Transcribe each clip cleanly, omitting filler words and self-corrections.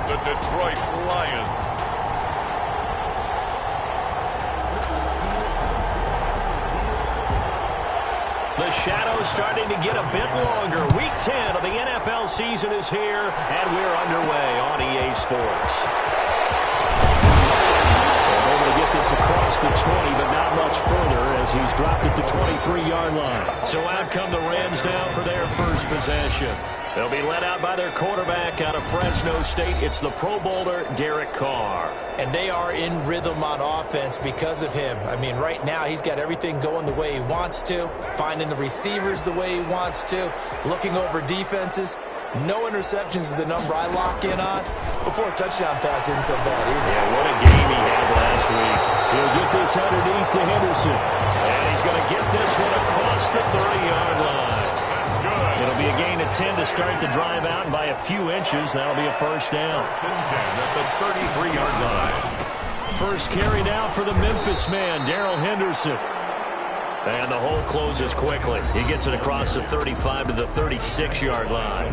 the Detroit Lions. The shadow's starting to get a bit longer. Week 10 of the NFL season is here, and we're underway on EA Sports. They're able to get this across the 20, but not much further as he's dropped it to 23-yard line. So out come the Rams now for their first possession. They'll be led out by their quarterback out of Fresno State. It's the Pro Bowler, Derek Carr. And they are in rhythm on offense because of him. I mean, right now he's got everything going the way he wants to, finding the receivers the way he wants to, looking over defenses. No interceptions is the number I lock in on. Before a touchdown pass isn't so bad either. Yeah, what a game he had last week. He'll get this underneath to Henderson. And he's going to get this one across the 30-yard line. It'll be a gain of 10 to start the drive out, and by a few inches, that'll be a first down. First and 10 at the 33-yard line. First carry now for the Memphis man, Darrell Henderson. And the hole closes quickly. He gets it across the 35 to the 36-yard line.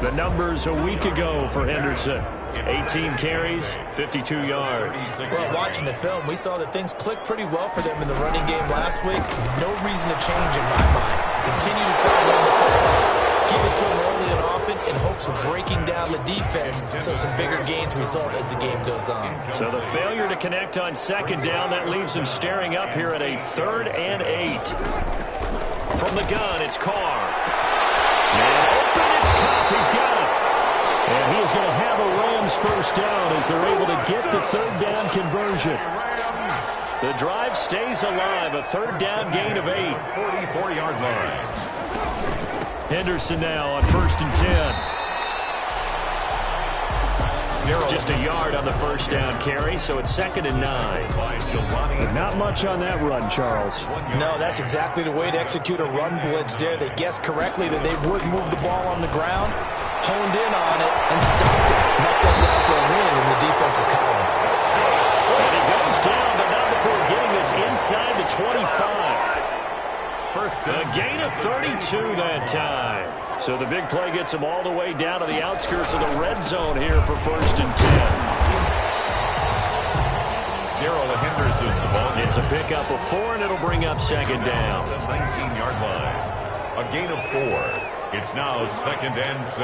The numbers a week ago for Henderson. 18 carries, 52 yards. Well, watching the film, we saw that things clicked pretty well for them in the running game last week. No reason to change in my mind. Continue to try to run the football, give it to him early and often in hopes of breaking down the defense so some bigger gains result as the game goes on. So the failure to connect on second down, that leaves him staring up here at a 3rd and 8. From the gun, it's Carr. And open, it's Cup. He's got it. And he's going to have a Rams first down as they're able to get the 3rd down conversion. The drive stays alive, a 3rd down gain of 8. 44-yard line. Henderson now on 1st and 10. Just a yard on the first down carry, so it's 2nd and 9. Not much on that run, Charles. No, that's exactly the way to execute a run blitz there. They guessed correctly that they would move the ball on the ground, honed in on it, and stopped it. Knocked them down for a win in the defense's column. And he goes down, but not before getting this inside the 25. A gain of 32 that time. So the big play gets him all the way down to the outskirts of the red zone here for 1st and 10. Darrell Henderson. The ball. It's a pickup of 4, and it'll bring up 2nd down. The 19-yard line. A gain of 4. It's now 2nd and 6.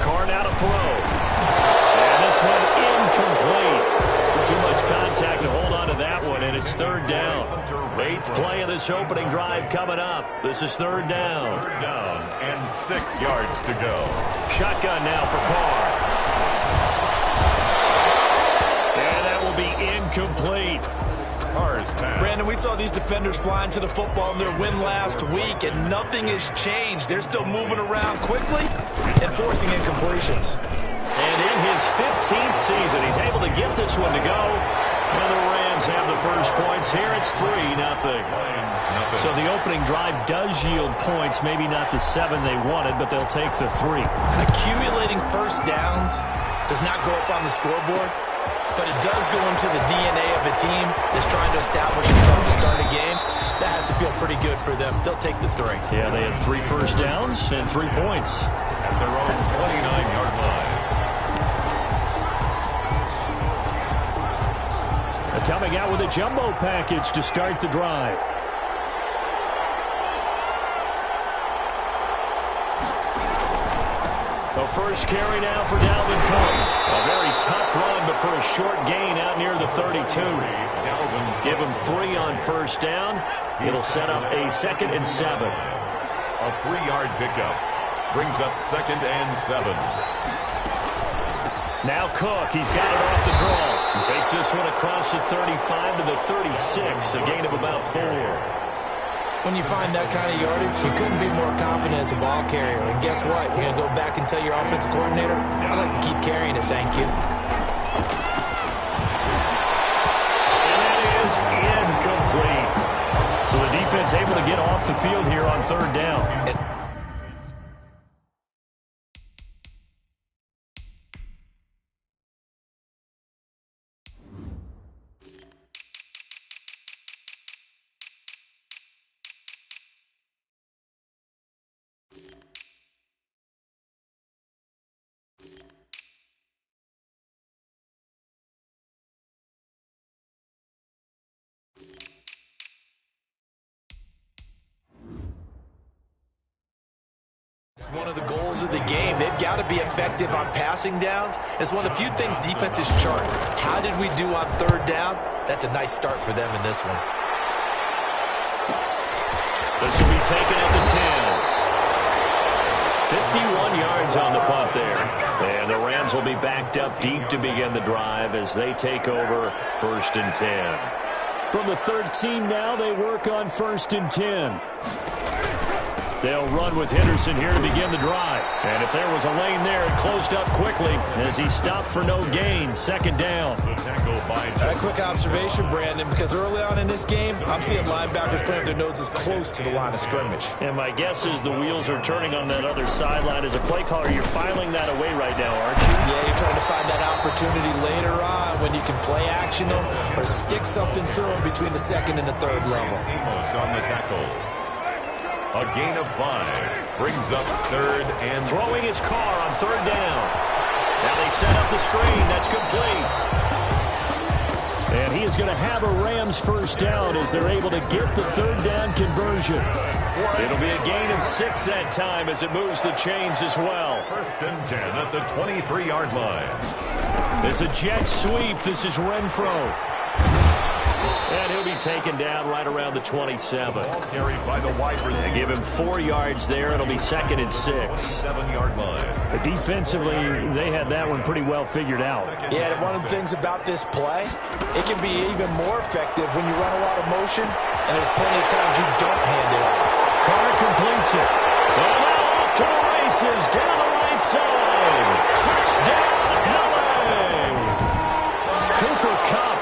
Carr now to throw. And this one incomplete. Too much contact to hold on to that one, and it's 3rd down. 8th play of this opening drive coming up. This is 3rd down. 3rd down and 6 yards to go. Shotgun now for Carr. And that will be incomplete. Carr's pass. Brandon, we saw these defenders flying to the football in their win last week, and nothing has changed. They're still moving around quickly and forcing incompletions. And in his 15th season, he's able to get this one to go. And the Rams have the first points here. It's 3-0. So the opening drive does yield points, maybe not the 7 they wanted, but they'll take the 3. Accumulating first downs does not go up on the scoreboard, but it does go into the DNA of a team that's trying to establish itself to start a game. That has to feel pretty good for them. They'll take the 3. Yeah, they had 3 first downs and 3 points. At their own 29-yard line. Coming out with a jumbo package to start the drive. The first carry now for Dalvin Cook. A very tough run, but for a short gain out near the 32. Give him 3 on first down. It'll set up a 2nd and 7. A 3-yard pickup brings up 2nd and 7. Now Cook, he's got it off the draw. He takes this one across the 35 to the 36, a gain of about 4. When you find that kind of yardage, you couldn't be more confident as a ball carrier. And guess what? You're going to go back and tell your offensive coordinator, I'd like to keep carrying it, thank you. And that is incomplete. So the defense able to get off the field here on 3rd down. It's one of the goals of the game. They've got to be effective on passing downs. It's one of the few things defenses chart. How did we do on third down? That's a nice start for them in this one. This will be taken at the 10. 51 yards on the punt there. And the Rams will be backed up deep to begin the drive as they take over 1st and 10. From the 13 now, they work on 1st and 10. They'll run with Henderson here to begin the drive. And if there was a lane there, it closed up quickly as he stopped for no gain. 2nd down. A quick observation, Brandon, because early on in this game, I'm seeing linebackers playing with their noses close to the line of scrimmage. And my guess is the wheels are turning on that other sideline. As a play caller, you're filing that away right now, aren't you? Yeah, you're trying to find that opportunity later on when you can play action them or stick something to them between the 2nd and the 3rd level. Amos on the tackle. A gain of 5 brings up 3rd and throwing his car on 3rd down. Now they set up the screen. That's complete. And he is going to have a Rams 1st down as they're able to get the 3rd down conversion. It'll be a gain of 6 that time as it moves the chains as well. 1st and 10 at the 23-yard line. It's a jet sweep. This is Renfro. And he'll be taken down right around the 27. Ball carried by the wide receiver. They give him 4 yards there. It'll be 2nd and 6. 7-yard line. But defensively, they had that one pretty well figured out. Yeah, and one of the things about this play, it can be even more effective when you run a lot of motion, and there's plenty of times you don't hand it off. Carr completes it. And now off to the races down the right side. Touchdown, LA! Cooper Kupp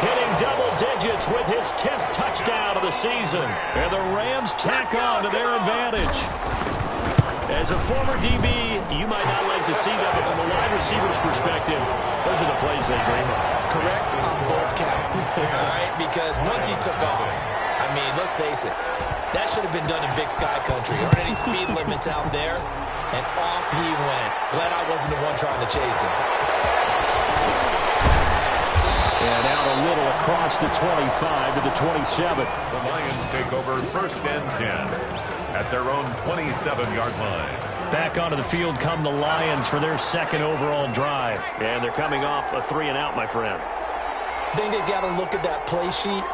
hitting double digits with his 10th touchdown of the season. And the Rams tack on to their advantage. As a former DB, you might not like to see that, but from a wide receiver's perspective, those are the plays they dream of. Correct on both counts, all right? Because once he took off, I mean, let's face it, that should have been done in Big Sky Country. There aren't any speed limits out there, and off he went. Glad I wasn't the one trying to chase him. And out a little across the 25 to the 27. The Lions take over 1st and 10 at their own 27-yard line. Back onto the field come the Lions for their 2nd overall drive. And they're coming off a 3-and-out, my friend. I think they've got to look at that play sheet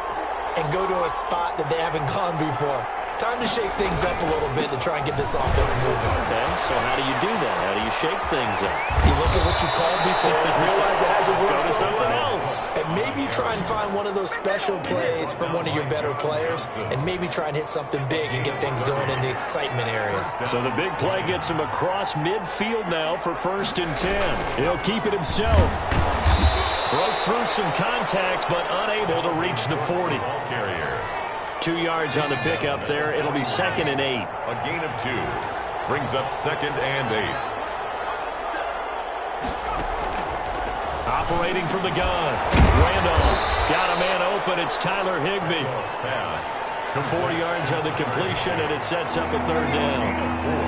and go to a spot that they haven't gone before. Time to shake things up a little bit to try and get this offense moving. Okay, so how do you do that? How do you shake things up? You look at what you called before and realize it hasn't worked Go to so something well. else. And maybe try and find one of those special plays from one of your better players and maybe try and hit something big and get things going in the excitement area. So the big play gets him across midfield now for 1st and 10. He'll keep it himself. Broke through some contact, but unable to reach the 40. Ball carrier. 2 yards on the pickup there. It'll be 2nd and 8. A gain of 2 brings up 2nd and 8. Operating from the gun. Randolph got a man open. It's Tyler Higbee. Pass. 4 yards on the completion, and it sets up a 3rd down. 4.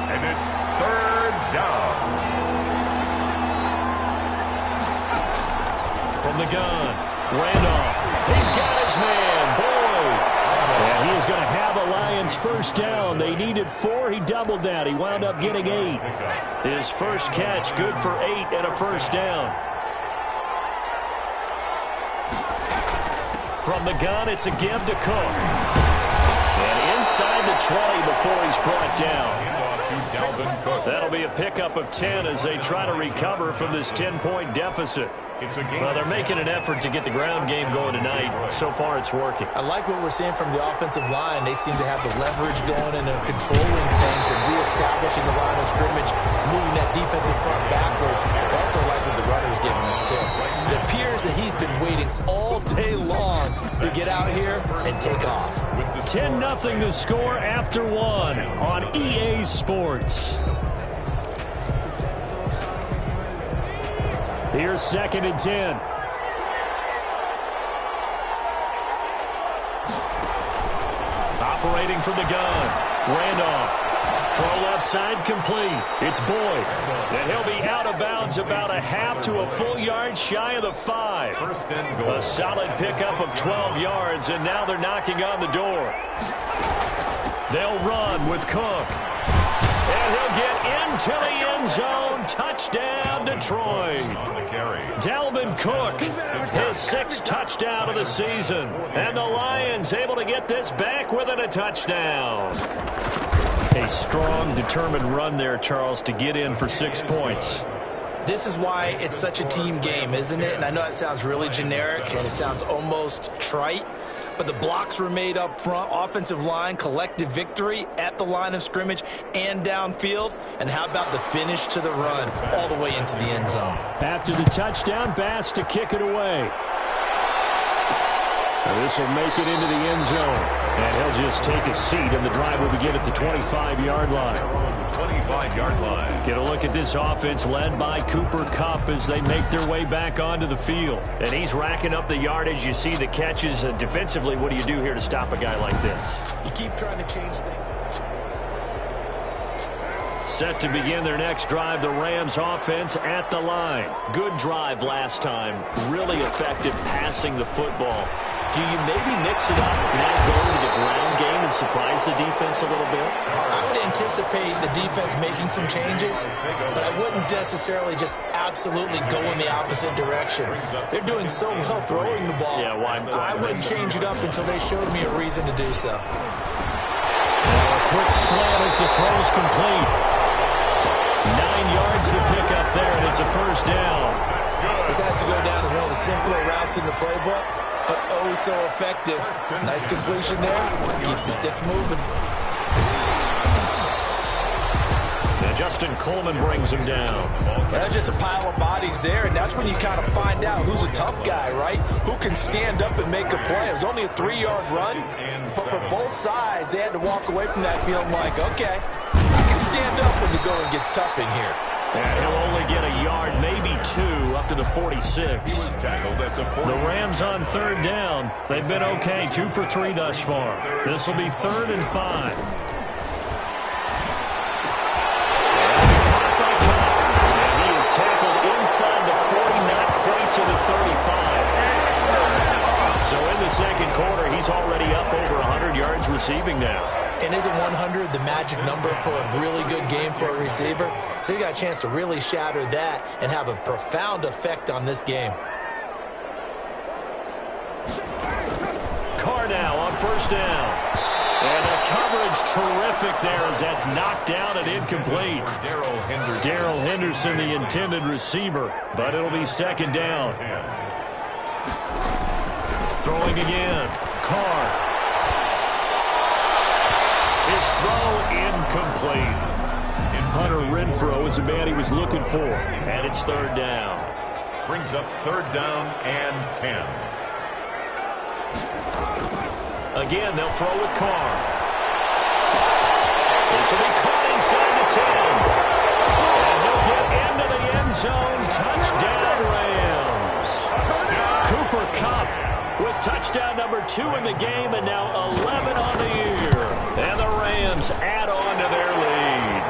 And it's 3rd down. From the gun, Randolph. He's got his man, Boyd. And he is going to have a Lions 1st down. They needed 4. He doubled that. He wound up getting 8. His first catch, good for 8 and a 1st down. From the gun, it's a give to Cook. And inside the 20 before he's brought down. That'll be a pickup of 10 as they try to recover from this 10-point deficit. Well, they're making an effort to get the ground game going tonight. So far, it's working. I like what we're seeing from the offensive line. They seem to have the leverage going and they're controlling things and reestablishing the line of scrimmage, moving that defensive front backwards. I also like what the runner's giving us, too. It appears that he's been waiting all day long to get out here and take off. 10-0 to score after 1 on EA Sports. Here's 2nd and 10. Operating from the gun. Randolph. Throw left side complete. It's Boyd. And he'll be out of bounds about a half to a full yard shy of the 5. A solid pickup of 12 yards, and now they're knocking on the door. They'll run with Cook. And he'll get into the end zone. Touchdown, Detroit. On the carry. Dalvin Cook, his 6th touchdown of the season. And the Lions able to get this back within a touchdown. A strong, determined run there, Charles, to get in for 6 points. This is why it's such a team game, isn't it? And I know it sounds really generic and it sounds almost trite, but the blocks were made up front, offensive line, collective victory at the line of scrimmage and downfield. And how about the finish to the run all the way into the end zone? After the touchdown, Bass to kick it away. This will make it into the end zone. And he'll just take a seat, and the drive will begin at the 25-yard line. 25-yard line. Get a look at this offense led by Cooper Kupp as they make their way back onto the field. And he's racking up the yardage. You see the catches. Defensively, what do you do here to stop a guy like this? You keep trying to change things. Set to begin their next drive, the Rams offense at the line. Good drive last time. Really effective passing the football. Do you maybe mix it up, now go to the ground game and surprise the defense a little bit? I would anticipate the defense making some changes, but I wouldn't necessarily just absolutely go in the opposite direction. They're doing so well throwing the ball. Yeah, why I wouldn't change it up until they showed me a reason to do so. A quick slant as the throw's complete. 9 yards to pick up there, and it's a first down. This has to go down as one of the simpler routes in the playbook, but oh so effective. Nice completion there. Keeps the sticks moving. Now Justin Coleman brings him down. That's just a pile of bodies there, and that's when you kind of find out who's a tough guy, right? Who can stand up and make a play. It was only a 3-yard run, but for both sides, they had to walk away from that feeling like, okay, I can stand up when the going gets tough in here. And he'll only get a yard, maybe 2, up to the 46. He was tackled at the 40. The Rams on third down. They've been okay, 2 for 3 thus far. This will be 3rd and 5. And he is tackled inside the 40, not quite to the 35. So in the second quarter, he's already up over 100 yards receiving now. And isn't 100 the magic number for a really good game for a receiver? So you got a chance to really shatter that and have a profound effect on this game. Carr now on first down. And the coverage terrific there as that's knocked down and incomplete. Darrell Henderson, the intended receiver, but it'll be second down. Throwing again. Carr. His throw incomplete. And Hunter Renfrow is the man he was looking for. And it's third down. Brings up third down and 10. Again, they'll throw with Carr. This will be caught inside the 10. And he'll get into the end zone. Touchdown, Rams. Cooper Kupp with touchdown number 2 in the game, and now 11 on the year. And the Rams add on to their lead.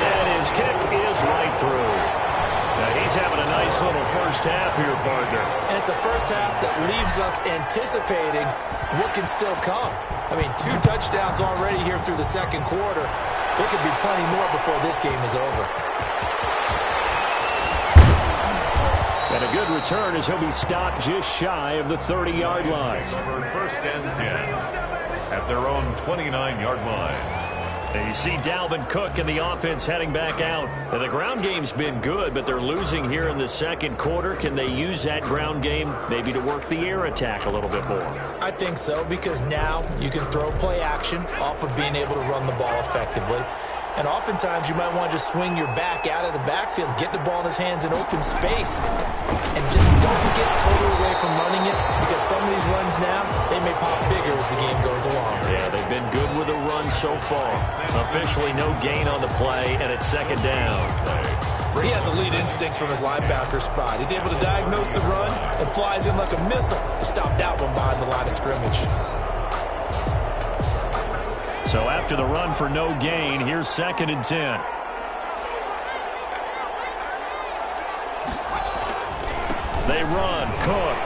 And his kick is right through. Now he's having a nice little first half here, partner. And it's a first half that leaves us anticipating what can still come. I mean, 2 touchdowns already here through the second quarter. There could be plenty more before this game is over. And a good return as he'll be stopped just shy of the 30-yard line. First and 10 at their own 29-yard line. And you see Dalvin Cook and the offense heading back out. And the ground game's been good, but they're losing here in the second quarter. Can they use that ground game maybe to work the air attack a little bit more? I think so, because now you can throw play action off of being able to run the ball effectively. And oftentimes you might want to just swing your back out of the backfield, get the ball in his hands in open space, and just don't get totally away from running it, because some of these runs now, they may pop bigger as the game goes along. Yeah, they've been good with the run so far. Officially no gain on the play, and it's second down. He has elite instincts from his linebacker spot. He's able to diagnose the run and flies in like a missile to stop that one behind the line of scrimmage. So after the run for no gain, here's second and 10. They run. Cook.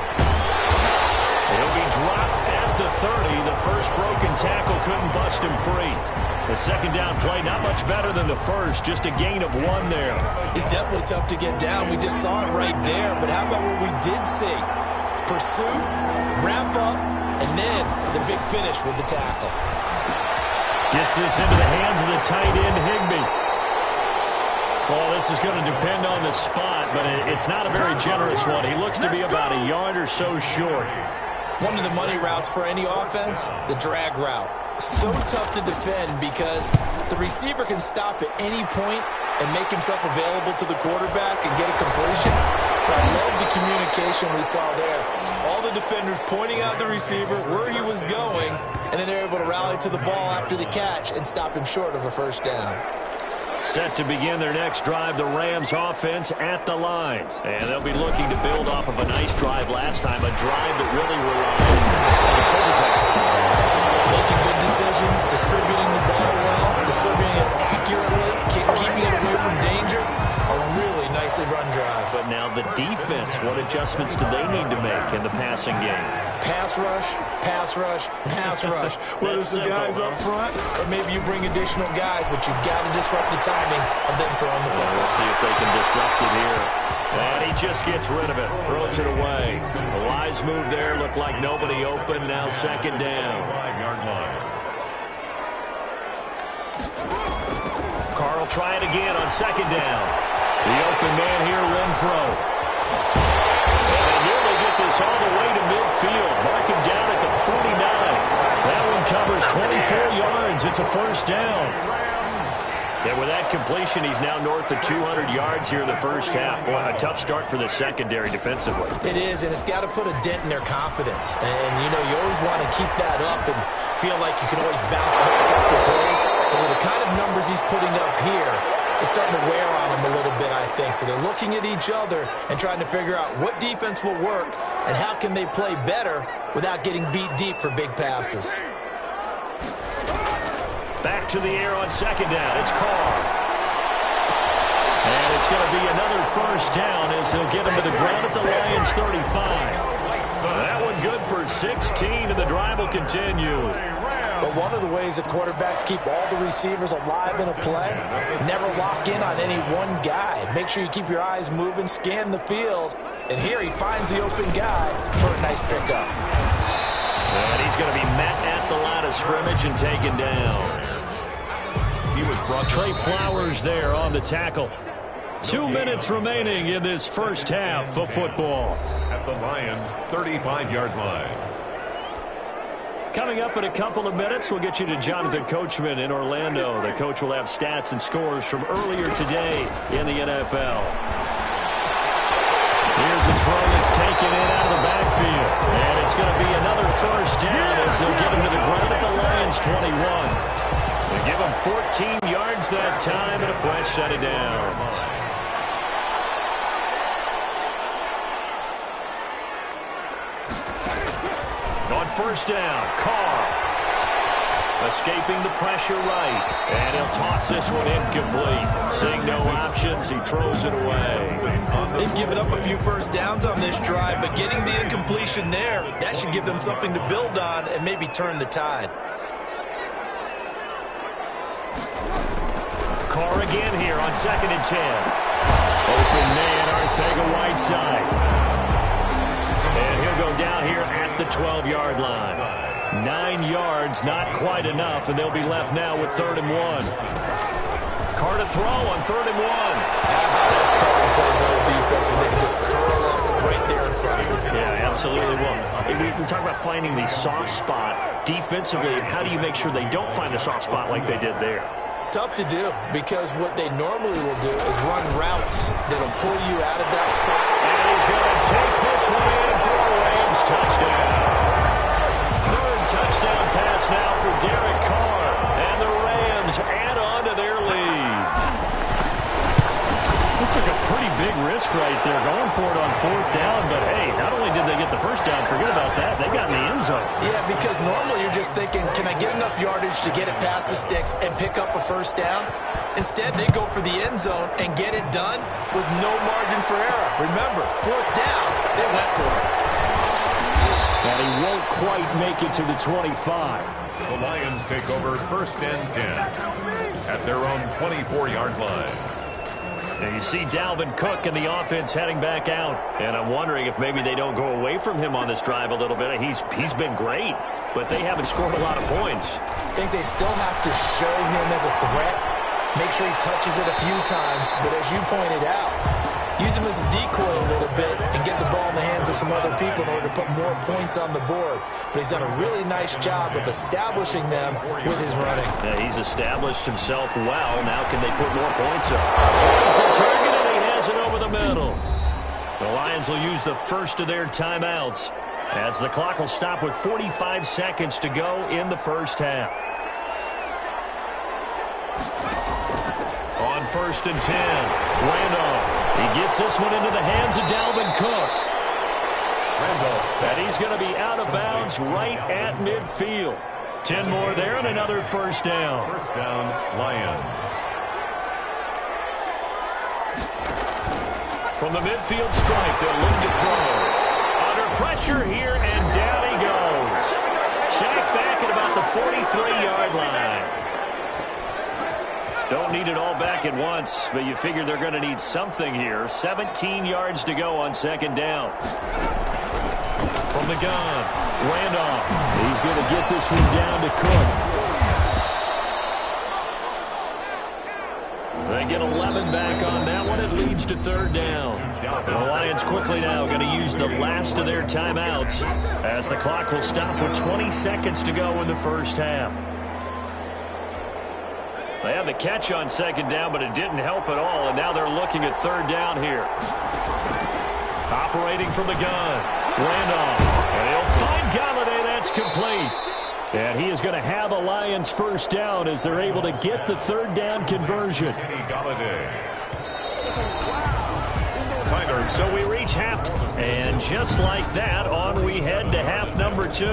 He'll be dropped at the 30. The first broken tackle couldn't bust him free. The second down play, not much better than the first, just a gain of 1 there. It's definitely tough to get down. We just saw it right there. But how about what we did see? Pursuit, wrap up, and then the big finish with the tackle. Gets this into the hands of the tight end, Higbee. Well, this is going to depend on the spot, but it's not a very generous one. He looks to be about a yard or so short. One of the money routes for any offense, the drag route. So tough to defend because the receiver can stop at any point and make himself available to the quarterback and get a completion. But I love the communication we saw there. All the defenders pointing out the receiver, where he was going, and then they're able to rally to the ball after the catch and stop him short of a first down. Set to begin their next drive, the Rams offense at the line. And they'll be looking to build off of a nice drive last time, a drive that really relied on the quarterback. Making good decisions, distributing the ball well, distributing it accurately, keeping it away from danger. A really nicely run drive. But now the defense, what adjustments do they need to make in the passing game? Pass rush, pass rush, pass rush. Whether it's the guys up front or maybe you bring additional guys, but you've got to disrupt the timing of them throwing the football. We'll see if they can disrupt it here. And he just gets rid of it, throws it away. A wise move there, looked like nobody open, now second down. 5-yard line. Carr will try it again on second down. The open man here, Renfro. And they nearly get this all the way to midfield. Mark him down at the 49. That one covers 24 yards. It's a first down. And with that completion, he's now north of 200 yards here in the first half. Boy, a tough start for the secondary defensively. It is, and it's got to put a dent in their confidence. And, you know, you always want to keep that up and feel like you can always bounce back after plays. But with the kind of numbers he's putting up here, it's starting to wear on them a little bit, I think. So they're looking at each other and trying to figure out what defense will work and how can they play better without getting beat deep for big passes. Back to the air on second down. It's Carr. And it's going to be another first down as they'll get him to the ground at the Lions' 35. That one good for 16, and the drive will continue. But one of the ways that quarterbacks keep all the receivers alive in a play, never lock in on any one guy. Make sure you keep your eyes moving, scan the field. And here he finds the open guy for a nice pickup. And he's going to be met at the line of scrimmage and taken down. He was brought Trey Flowers there on the tackle. 2 minutes remaining in this first half of football. At the Lions' 35-yard line. Coming up in a couple of minutes, we'll get you to Jonathan Coachman in Orlando. The coach will have stats and scores from earlier today in the NFL. Here's a throw that's taken in out of the backfield. And it's going to be another first down as they'll get him to the ground at the Lions' 21. They give him 14 yards that time and a fresh set of downs. On first down, Carr escaping the pressure right. And he'll toss this one incomplete. Seeing no options, he throws it away. They've given up a few first downs on this drive, but getting the incompletion there, that should give them something to build on and maybe turn the tide. Carr again here on 2nd and 10. Open man, Arcega-Whiteside. And he'll go down here at the 12-yard line. 9 yards, not quite enough, and they'll be left now with 3rd and 1. Carr to throw on 3rd and 1. That's tough to play zone defense when they can just curl up right there in front of you. Yeah, absolutely. Well, we talk about finding the soft spot defensively. How do you make sure they don't find a soft spot like they did there? Tough to do, because what they normally will do is run routes that'll pull you out of that spot. And he's going to take this one in for a Rams touchdown. 3rd touchdown pass now for Derek Carr. And the Rams add on to their lead. He took a pretty big risk right there going for it on 4th down. But, hey, not only did they get the first down, forget about that, they got in the end zone. Yeah, because normally you're just thinking, can I get enough yardage to get it past the sticks and pick up a first down? Instead, they go for the end zone and get it done with no margin for error. Remember, 4th down, they went for it. And he won't quite make it to the 25. The Lions take over 1st and 10 at their own 24-yard line. And you see Dalvin Cook and the offense heading back out. And I'm wondering if maybe they don't go away from him on this drive a little bit. He's been great, but they haven't scored a lot of points. I think they still have to show him as a threat. Make sure he touches it a few times. But as you pointed out, use him as a decoy a little bit and get the ball in the hands of some other people in order to put more points on the board. But he's done a really nice job of establishing them with his running. Yeah, he's established himself well. Now can they put more points up? There's the target, and he has it over the middle. The Lions will use the first of their timeouts as the clock will stop with 45 seconds to go in the first half. On 1st and 10, Randolph. He gets this one into the hands of Dalvin Cook. And he's going to be out of bounds right at midfield. 10 more there and another first down. First down, Lions. From the midfield stripe, they'll look to throw. Under pressure here, and down he goes. Sacked back at about the 43-yard line. Don't need it all back at once, but you figure they're going to need something here. 17 yards to go on 2nd down. From the gun, Randolph. He's going to get this one down to Cook. They get 11 back on that one. It leads to 3rd down. The Lions quickly now going to use the last of their timeouts as the clock will stop with 20 seconds to go in the first half. They had the catch on 2nd down, but it didn't help at all, and now they're looking at 3rd down here. Operating from the gun, Randolph, and he'll find Galladay. That's complete. And he is going to have a Lions first down as they're able to get the 3rd down conversion. So we reach halftime, and just like that, on we head to half number 2.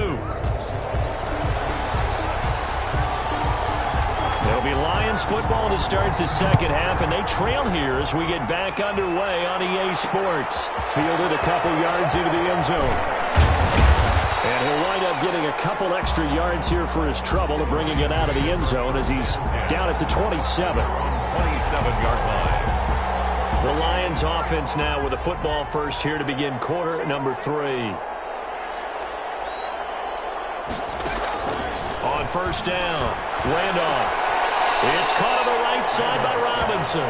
It'll be Lions football to start the second half, and they trail here as we get back underway on EA Sports. Fielded a couple yards into the end zone. And he'll wind up getting a couple extra yards here for his trouble of bringing it out of the end zone as he's down at the 27. 27-yard line. The Lions offense now with a football first here to begin quarter number 3. On 1st down, Randolph. It's caught on the right side by Robinson.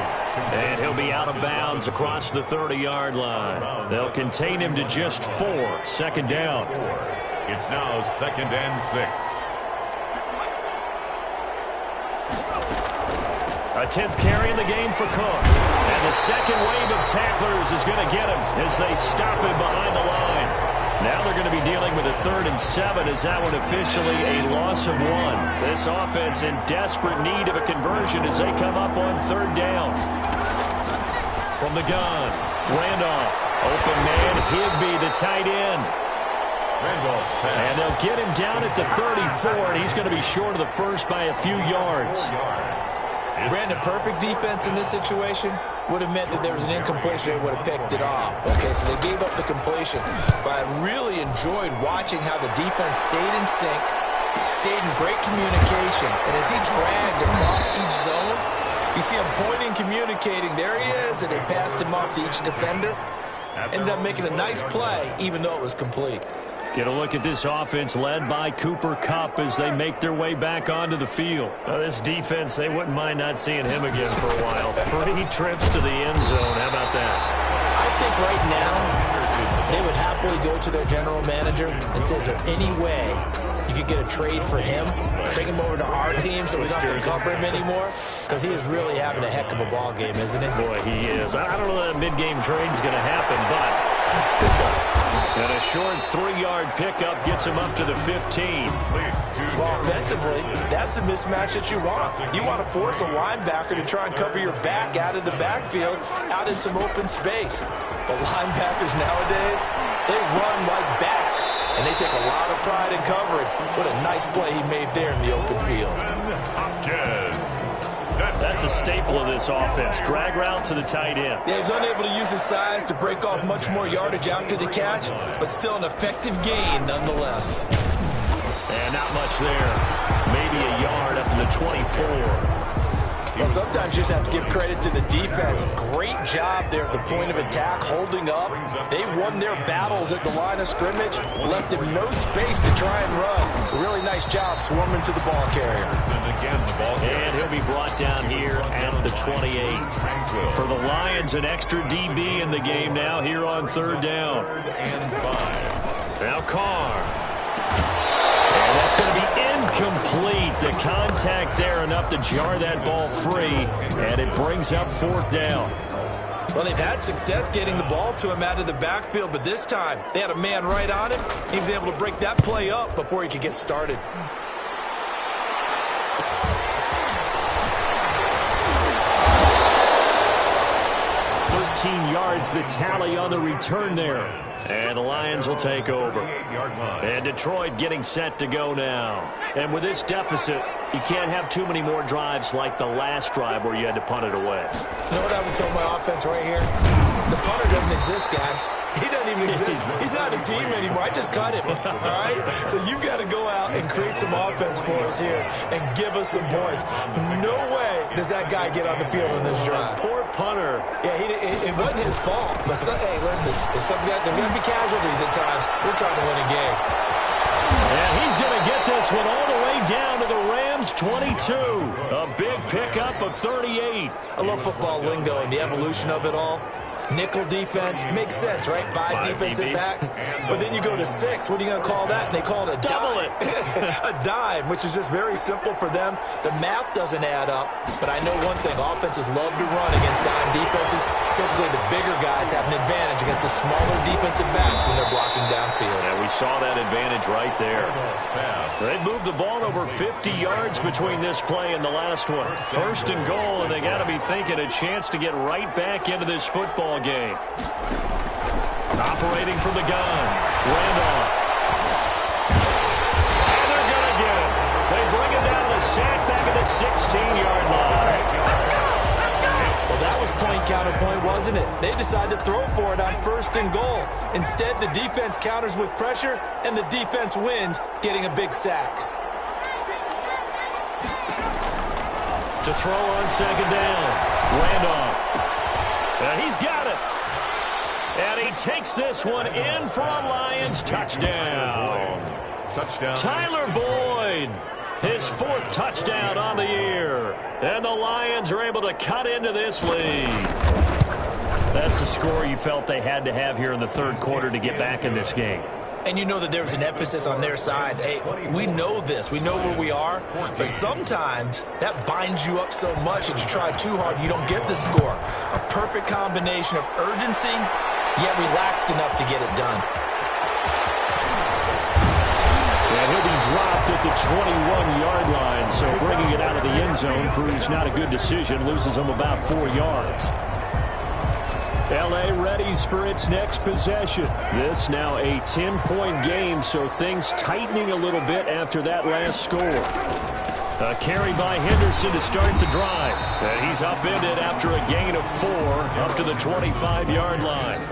And he'll be out of bounds across the 30-yard line. They'll contain him to just 4. 2nd down. It's now 2nd and 6. A 10th carry in the game for Cook. And the second wave of tacklers is going to get him as they stop him behind the line. Now they're going to be dealing with a 3rd and 7 as that one officially a loss of 1. This offense in desperate need of a conversion as they come up on 3rd down. From the gun, Randolph. Open man, Higbee, the tight end. And they'll get him down at the 34, and he's going to be short of the first by a few yards. Brandon, perfect defense in this situation would have meant that there was an incompletion. They would have picked it off. Okay, so they gave up the completion. But I really enjoyed watching how the defense stayed in sync, stayed in great communication. And as he dragged across each zone, you see him pointing, communicating. There he is, and they passed him off to each defender. Ended up making a nice play, even though it was complete. Get a look at this offense led by Cooper Kupp as they make their way back onto the field. Now, this defense, they wouldn't mind not seeing him again for a while. 3 trips to the end zone. How about that? I think right now they would happily go to their general manager and say, is there any way you could get a trade for him? Bring him over to our team so we don't have to cover him anymore? Because he is really having a heck of a ball game, isn't he? Boy, he is. I don't know that a mid-game trade is going to happen, but... And a short 3-yard pickup gets him up to the 15. Well, offensively, that's the mismatch that you want. You want to force a linebacker to try and cover your back out of the backfield, out in some open space. But linebackers nowadays, they run like backs, and they take a lot of pride in covering. What a nice play he made there in the open field. That that's a staple of this offense. Drag route to the tight end. Yeah, he was unable to use his size to break off much more yardage after the catch, but still an effective gain nonetheless. And not much there. Maybe a yard up to the 24. Well, sometimes you just have to give credit to the defense. Great job there at the point of attack, holding up. They won their battles at the line of scrimmage, left him no space to try and run. A really nice job swarming to the ball carrier. And he'll be brought down here at the 28. For the Lions, an extra DB in the game now here on third down. Now Carr. And that's going to be incomplete. The contact there enough to jar that ball free, and it brings up fourth down. Well, they've had success getting the ball to him out of the backfield, but this time they had a man right on him. He was able to break that play up before he could get started. Yards the tally on the return there. And the Lions will take over. And Detroit getting set to go now. And with this deficit, you can't have too many more drives like the last drive where you had to punt it away. You know what I would tell my offense right here? The punter doesn't exist, guys. He doesn't even exist. He's not a team anymore. I just cut him, all right? So you've got to go out and create some offense for us here and give us some points. No way does that guy get on the field on this drive. Poor punter. Yeah, it wasn't his fault. But, hey, listen, there's going to be casualties at times. We're trying to win a game. And he's going to get this one all the way down to the Rams' 22. A big pickup of 38. I love football lingo and the evolution of it all. Nickel defense makes sense, right? Five defensive backs. But then you go to 6. What are you going to call that? And they call it a double dime. A dime, which is just very simple for them. The math doesn't add up. But I know one thing. Offenses love to run against dime defenses. Typically, the bigger guys have an advantage against the smaller defensive backs when they're blocking downfield. And we saw that advantage right there. They moved the ball over 50 yards between this play and the last one. First and goal, and they got to be thinking a chance to get right back into this football game. Operating from the gun. Randolph. And they're going to get it. They bring it down to the sack back at the 16-yard line. Well, that was point counterpoint, wasn't it? They decided to throw for it on first and goal. Instead, the defense counters with pressure, and the defense wins, getting a big sack. To throw on second down. Randolph. And he's got it. And he takes this one in for a Lions touchdown. Tyler Boyd. His fourth touchdown on the year. And the Lions are able to cut into this lead. That's the score you felt they had to have here in the third quarter to get back in this game. And you know that there's an emphasis on their side. Hey, we know this. We know where we are. But sometimes that binds you up so much that you try too hard, you don't get the score. A perfect combination of urgency, yet relaxed enough to get it done. And he'll be dropped at the 21-yard line. So bringing it out of the end zone proves not a good decision. Loses him about 4 yards. L.A. readies for its next possession. This now a 10-point game, so things tightening a little bit after that last score. A carry by Henderson to start the drive. And he's upended after a gain of 4 up to the 25-yard line.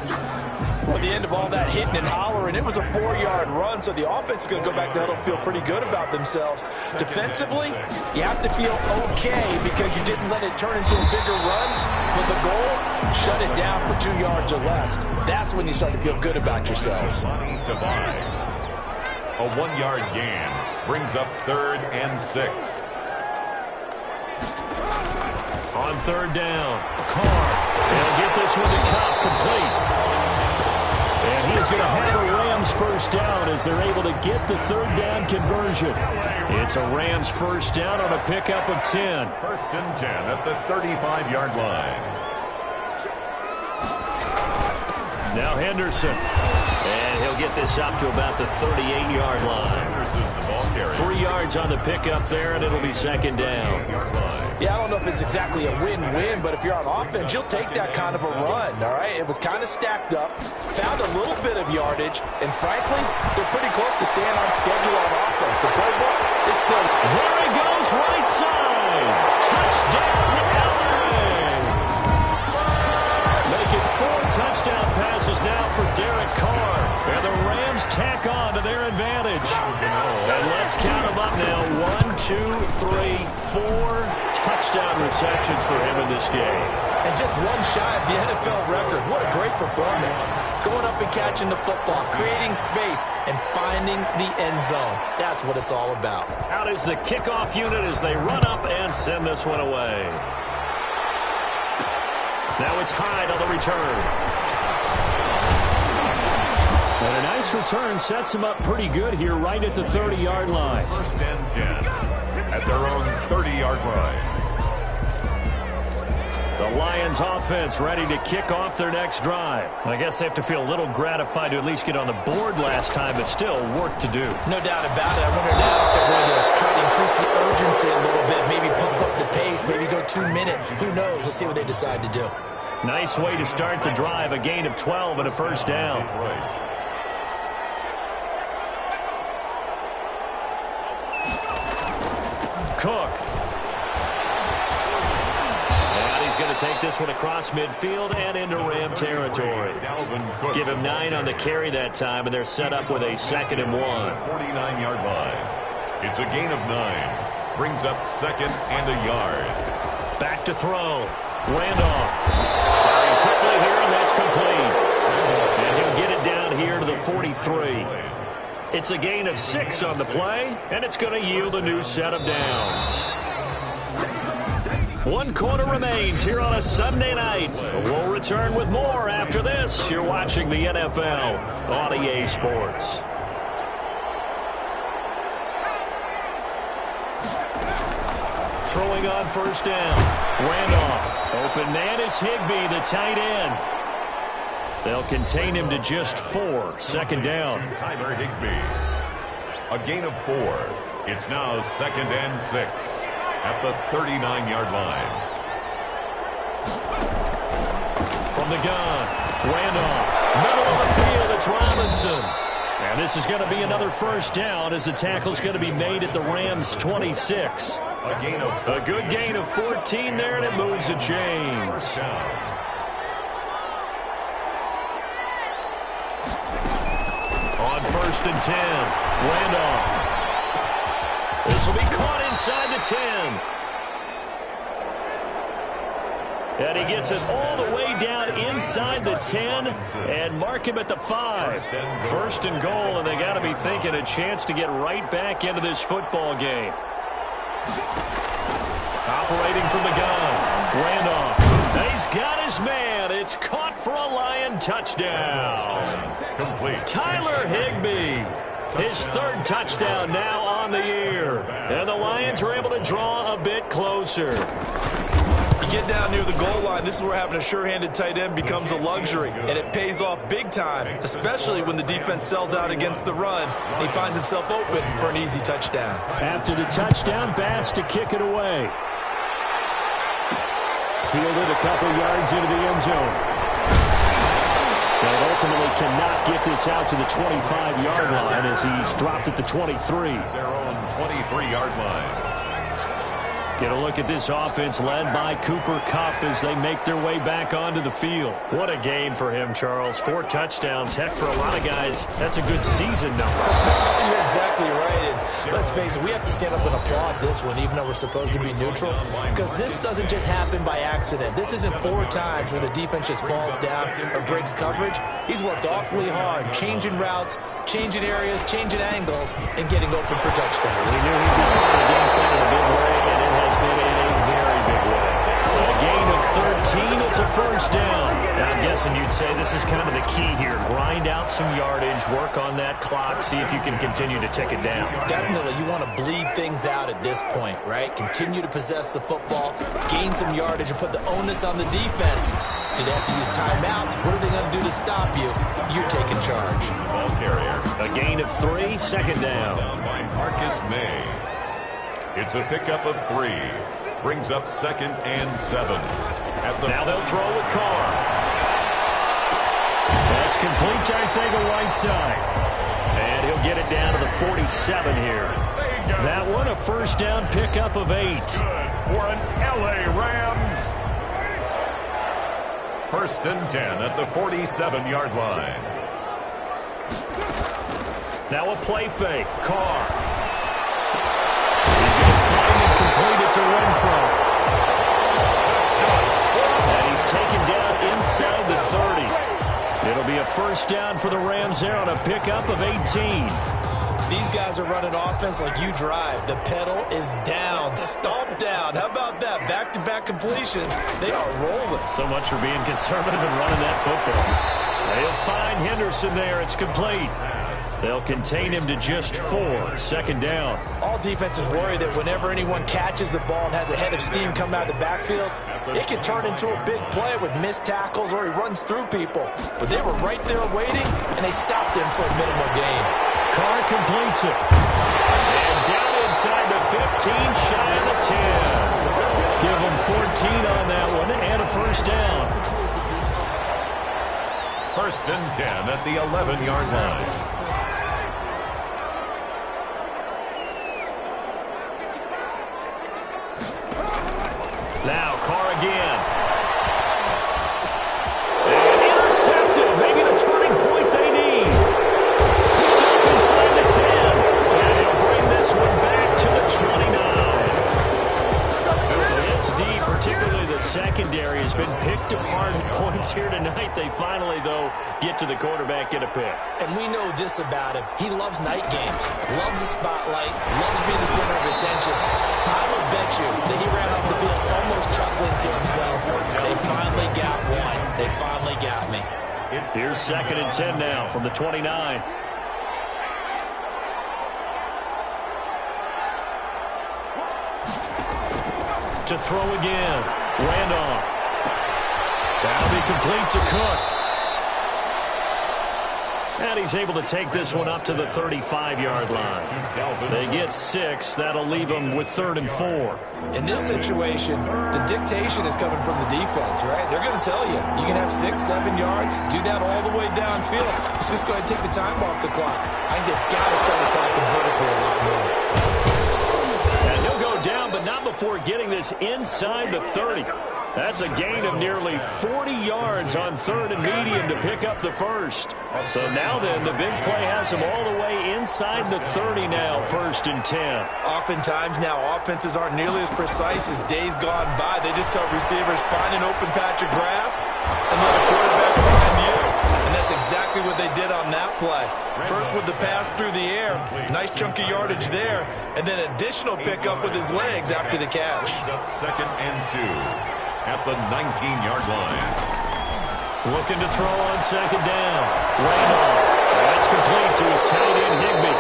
Well, at the end of all that hitting and hollering, it was a 4-yard run, so the offense is going to go back to huddle and feel pretty good about themselves. Defensively, you have to feel okay because you didn't let it turn into a bigger run. But the goal, shut it down for 2 yards or less. That's when you start to feel good about yourselves. A 1-yard gain brings up 3rd and 6. On third down, Carr. They'll get this one to Cobb, complete. And he is going to have a Rams first down as they're able to get the third down conversion. It's a Rams first down on a pickup of 10. 1st and 10 at the 35-yard line. Now Henderson. And he'll get this up to about the 38-yard line. 3 yards on the pickup there, and it'll be second down. Yeah, I don't know if it's exactly a win-win, but if you're on offense, you'll take that kind of a run, all right? It was kind of stacked up, found a little bit of yardage, and frankly, they're pretty close to staying on schedule on offense. The playbook is still... There he goes, right side. Touchdown, Allen. Make it 4 touchdown passes now for Derek Carr. And the Rams tack on to their advantage. And let's count them up now. 1, 2, 3, 4 touchdown receptions for him in this game. And just one shy of the NFL record. What a great performance. Going up and catching the football, creating space, and finding the end zone. That's what it's all about. Out is the kickoff unit as they run up and send this one away. Now it's Hyde on the return. And a nice return sets him up pretty good here right at the 30-yard line. First and 10 at their own 30-yard line. The Lions offense ready to kick off their next drive. I guess they have to feel a little gratified to at least get on the board last time, but still work to do. No doubt about it. I wonder now if they're going to try to increase the urgency a little bit, maybe pump up the pace, maybe go 2 minutes. Who knows? Let's see what they decide to do. Nice way to start the drive, a gain of 12 and a first down. Cook. And he's going to take this one across midfield and into Ram territory. Give him 9 on the carry that time, and they're set up with a 2nd and 1. 49-yard line. It's a gain of 9. Brings up 2nd and a yard. Back to throw. Randolph. Firing quickly here, and that's complete. And he'll get it down here to the 43. It's a gain of 6 on the play, and it's going to yield a new set of downs. 1 quarter remains here on a Sunday night. We'll return with more after this. You're watching the NFL on EA Sports. Throwing on first down. Randolph. Open man is Higbee, the tight end. They'll contain him to just 4. 2nd down. Tyler Higbee. A gain of 4. It's now 2nd and 6 at the 39-yard line. From the gun, Randolph. Middle of the field, it's Robinson. And this is going to be another first down as the tackle's going to be made at the Rams' 26. A good gain of 14 there, and it moves the chains. On 1st and 10, Randolph. This will be caught inside the 10. And he gets it all the way down inside the 10 and mark him at the 5. 1st and goal, and they got to be thinking a chance to get right back into this football game. Operating from the gun, Randolph. He's got his man. It's caught for a Lion touchdown. Complete. Tyler Higbee. His 3rd touchdown now on the year. And the Lions are able to draw a bit closer. You get down near the goal line, this is where having a sure-handed tight end becomes a luxury, and it pays off big time, especially when the defense sells out against the run, and he finds himself open for an easy touchdown. After the touchdown, Bass to kick it away. Fielded a couple yards into the end zone. And ultimately cannot get this out to the 25-yard line as he's dropped at the 23. Their own 23-yard line. Get a look at this offense led by Cooper Kupp as they make their way back onto the field. What a game for him, Charles. 4 touchdowns. Heck, for a lot of guys, that's a good season number. You're exactly right. And let's face it, we have to stand up and applaud this one, even though we're supposed to be neutral, because this doesn't just happen by accident. This isn't 4 times where the defense just falls down or breaks coverage. He's worked awfully hard, changing routes, changing areas, changing angles, and getting open for touchdowns. We knew he'd be part of the game plan in a big way, and it has been in a very big way. A gain of 13, it's a first down. Now, I'm guessing you'd say this is kind of the key here. Grind out some yardage, work on that clock, see if you can continue to tick it down. Definitely, you want to bleed things out at this point, right? Continue to possess the football, gain some yardage, and put the onus on the defense. Do they have to use timeouts? What are they going to do to stop you? You're taking charge. Ball carrier. A gain of 3, second down. Down by Marcus May. It's a pickup of 3. Brings up 2nd and 7. Now they'll throw with Carr. That's complete to Arcega Whiteside. And he'll get it down to the 47 here. That one a first down pickup of 8. Good for an LA Rams. 1st and 10 at the 47-yard line. Now a play fake. Carr. He's going to find and complete it to Renfro. And he's taken down inside the 30. It'll be a first down for the Rams there on a pickup of 18. These guys are running offense like you drive. The pedal is down, stomp down. How about that? Back-to-back completions. They are rolling. So much for being conservative and running that football. They'll find Henderson there. It's complete. They'll contain him to just 4. Second down. All defenses worry that whenever anyone catches the ball and has a head of steam come out of the backfield, it can turn into a big play with missed tackles or he runs through people. But they were right there waiting, and they stopped him for a minimal gain. Carr completes it. And down inside the 15, shy of the 10. Give them 14 on that one and a first down. 1st and 10 at the 11-yard line. Now Carr again. And intercepted. Maybe the turning point they need. Picked up inside the 10. And he'll bring this one back to the 29. It's deep, particularly the secondary has been picked apart at points here tonight. They finally, though, get to the quarterback, get a pick. And we know this about him. He loves night games, loves the spotlight, loves being the center of attention. I will bet you that he ran off the field almost chuckling to himself. They finally got one. They finally got me. Here's 2nd and 10 now from the 29. To throw again. Randolph. That'll be complete to Cook. And he's able to take this one up to the 35-yard line. They get 6. That'll leave them with 3rd and 4. In this situation, the dictation is coming from the defense, right? They're going to tell you, you can have 6, 7 yards, do that all the way downfield. Let's just go ahead and take the time off the clock. I think they've got to start attacking vertically a lot more. And he'll go down, but not before getting this inside the 30. That's a gain of nearly 40 yards on 3rd and medium to pick up the first. So now then, the big play has him all the way inside the 30 now, 1st and 10. Oftentimes now, offenses aren't nearly as precise as days gone by. They just help receivers find an open patch of grass and let the quarterback find you. And that's exactly what they did on that play. First with the pass through the air, nice chunk of yardage there, and then additional pickup with his legs after the catch. 2nd and 2. At the 19-yard line. Looking to throw on 2nd down. Randolph. That's complete to his tight end, Higbee.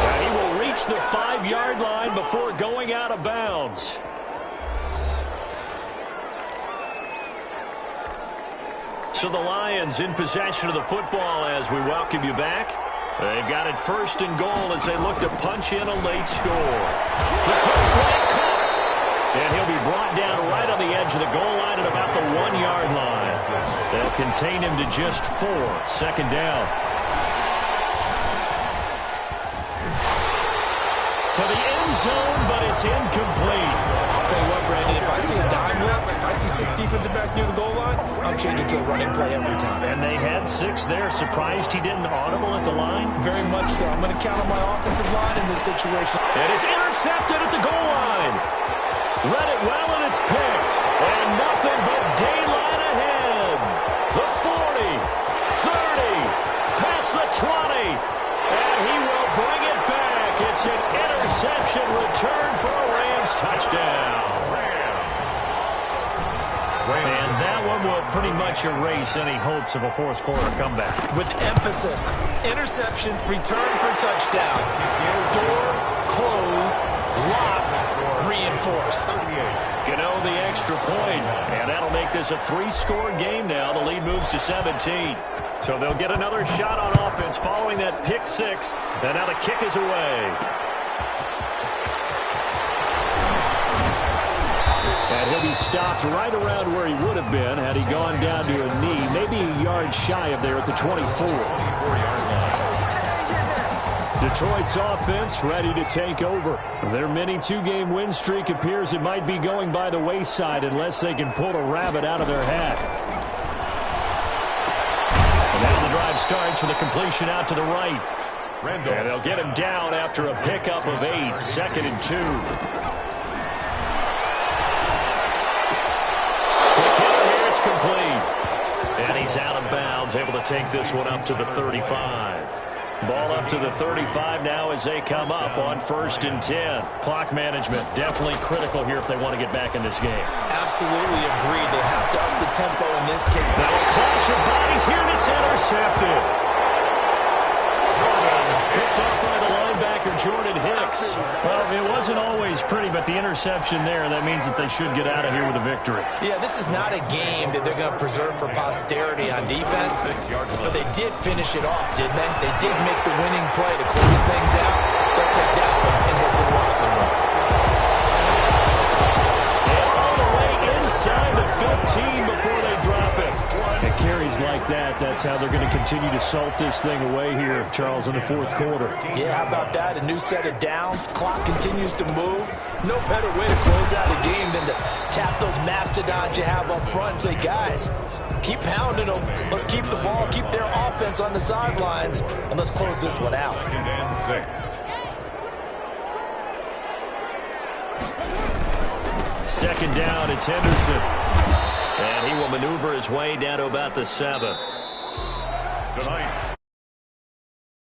And he will reach the 5-yard line before going out of bounds. So the Lions in possession of the football as we welcome you back. They've got it 1st and goal as they look to punch in a late score. The quick slant caught. And he'll be brought down right on the edge of the goal line at about the 1-yard line. They'll contain him to just 4. 2nd down. To the end zone, but it's incomplete. I'll tell you what, Brandon, if I see a dime look, if I see 6 defensive backs near the goal line, I'm changing to a running play every time. And they had 6 there. Surprised he didn't audible at the line? Very much so. I'm going to count on my offensive line in this situation. And it's intercepted at the goal line. Read it well, and it's picked. And nothing but daylight ahead. The 40, 30, past the 20. And he will bring it back. It's an interception return for a Rams touchdown. And that one will pretty much erase any hopes of a fourth quarter comeback. With emphasis, interception, return for touchdown. Door closed. locked, reinforced. Gano the extra point, and that'll make this a 3-score game now. The lead moves to 17. So they'll get another shot on offense following that pick 6, and now the kick is away. And he'll be stopped right around where he would have been had he gone down to a knee, maybe a yard shy of there at the 24. Detroit's offense ready to take over. Their mini 2-game win streak appears it might be going by the wayside unless they can pull a rabbit out of their hat. And now the drive starts with a completion out to the right. And they'll get him down after a pickup of 8, 2nd and 2. Complete. And he's out of bounds, able to take this one up to the 35. Ball up to the 35 now as they come up on 1st and 10. Clock management definitely critical here if they want to get back in this game. Absolutely agreed. They have to up the tempo in this game. Now a clash of bodies here, and it's intercepted. Picked off by the linebacker, Jordan Hicks. Well, it wasn't always pretty, but the interception there, that means that they should get out of here with a victory. Yeah, this is not a game that they're going to preserve for posterity on defense, but they did finish it off, didn't they? They did make the winning play to close things out. They'll take that one and head to the locker room. And all the way inside the 15 before they drop it. At carries like that, that's how they're going to continue to salt this thing away here, Charles, in the 4th quarter. Yeah, how about that? A new set of downs. Clock continues to move. No better way to close out a game than to tap those mastodons you have up front and say, guys, keep pounding them. Let's keep the ball, keep their offense on the sidelines, and let's close this one out. 2nd and 6. 2nd down, it's Henderson. And he will maneuver his way down to about the 7. Tonight's